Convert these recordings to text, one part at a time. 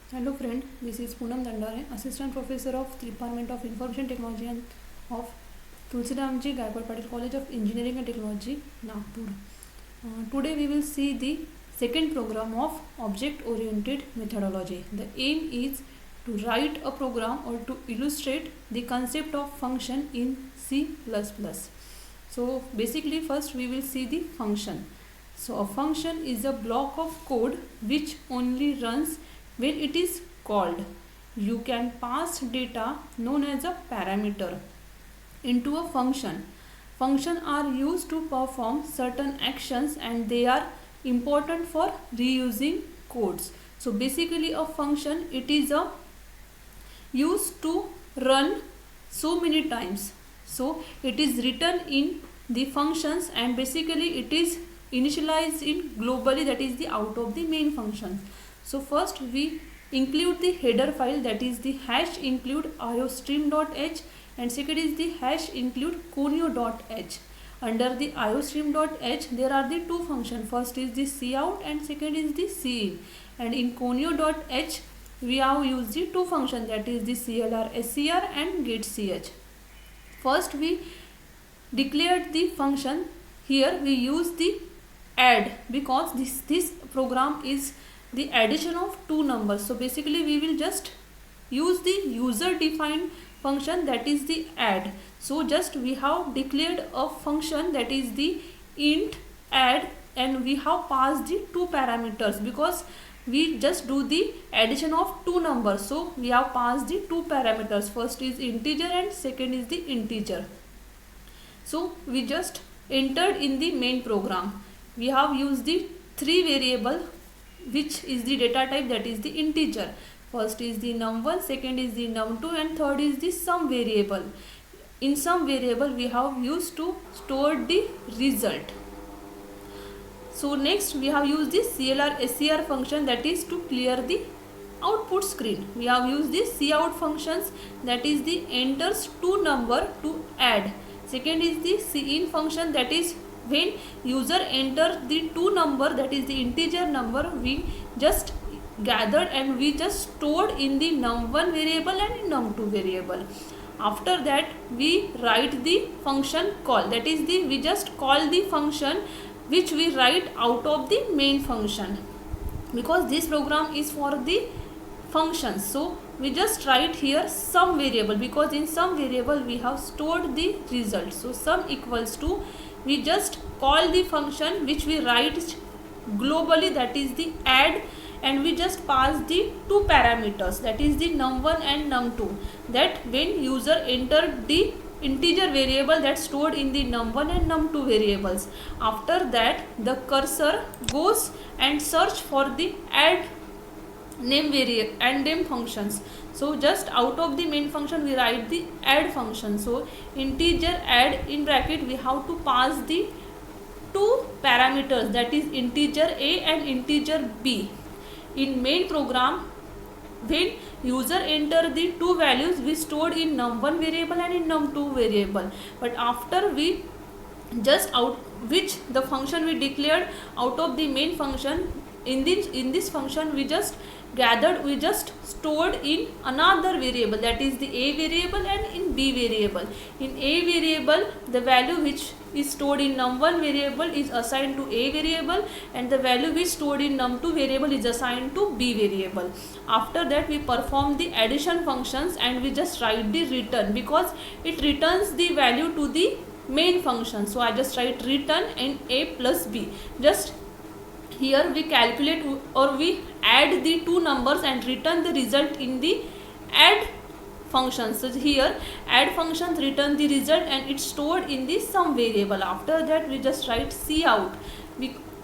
Hello friend, this is Poonam Dandare, Assistant Professor of the Department of Information Technology and of Tulsiramji Gaikwad Patil College of Engineering and Technology, Nagpur. Today we will see the second program of Object Oriented Methodology. The aim is to write a program or to illustrate the concept of function in C++. So basically first we will see the function. So a function is a block of code which only runs when it is called. You can pass data known as a parameter into a function. Functions are used to perform certain actions and they are important for reusing codes. So basically a function, it is a used to run so many times. So it is written in the functions and basically it is initialized in globally, that is the out of the main function. So first we include the header file, that is the hash include iostream.h, and second is the hash include conio.h. Under the iostream.h there are the two functions. First is the cout and second is the cin. And in conio.h we have used the two functions, that is the clr scr and getch. First we declared the function. Here we use the add because this program is the addition of two numbers. So basically we will just use the user defined function, that is the add. So just we have declared a function, that is the int add, and we have passed the two parameters because we just do the addition of two numbers. So we have passed the two parameters, first is integer and second is the integer. So we just entered in the main program. We have used the three variable which is the data type, that is the integer. First is the num1, second is the num2 and third is the sum variable. In sum variable we have used to store the result. So next we have used the clr scr function, that is to clear the output screen. We have used the cout functions, that is the enters two number to add. Second is the cin function, that is when user enters the two number, that is the integer number, we just gathered and we just stored in the num1 variable and in num2 variable. After that we write the function call, that is the we just call the function which we write out of the main function, because this program is for the functions. So we just write here sum variable because in sum variable we have stored the result. So sum equals to, we just call the function which we write globally, that is the add, and we just pass the two parameters, that is the num1 and num2, that when user entered the integer variable that stored in the num1 and num2 variables. After that the cursor goes and search for the add name variable and name functions. So just out of the main function we write the add function. So integer add, in bracket we have to pass the two parameters, that is integer a and integer b. In main program when user enter the two values, we stored in num1 variable and in num2 variable, but after we just out which the function we declared out of the main function, in this function we just gathered, we just stored in another variable, that is the a variable and in b variable. In a variable the value which is stored in num1 variable is assigned to a variable and the value which stored in num2 variable is assigned to b variable. After that we perform the addition functions and we just write the return because it returns the value to the main function. So I just write return in a plus b. Just here we calculate or we add the two numbers and return the result in the add function. So here add functions return the result and it's stored in the sum variable. After that we just write cout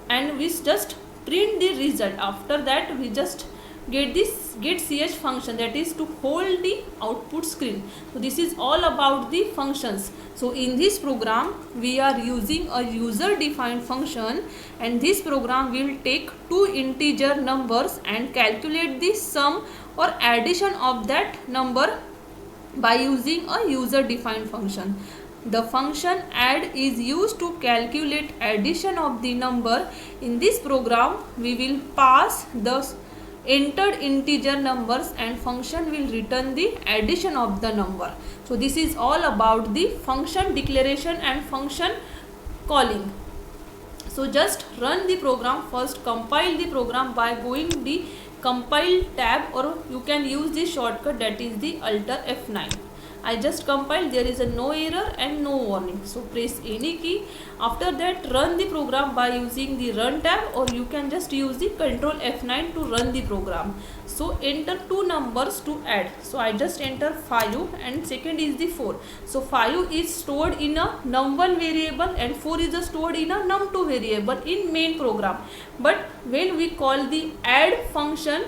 and we just print the result. After that we just get this getch function, that is to hold the output screen. So this is all about the functions. So in this program we are using a user defined function, and this program will take two integer numbers and calculate the sum or addition of that number by using a user defined function. The function add is used to calculate addition of the number. In this program we will pass the entered integer numbers and function will return the addition of the number. So this is all about the function declaration and function calling. So just run the program first, compile the program by going the compile tab, or you can use the shortcut, that is the Alt F9. I just compiled, there is a no error and no warning. So press any key. After that, run the program by using the run tab, or you can just use the Control F9 to run the program. So enter two numbers to add. So I just enter 5 and second is the 4. So 5 is stored in a num1 variable and 4 is stored in a num2 variable in main program. But when we call the add function,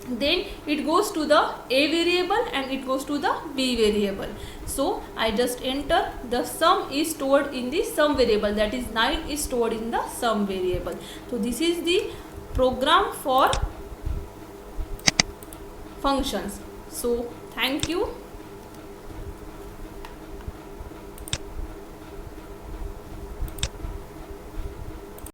then it goes to the A variable and it goes to the B variable. So I just enter, the sum is stored in the sum variable, that is 9 is stored in the sum variable. So this is the program for functions. So thank you.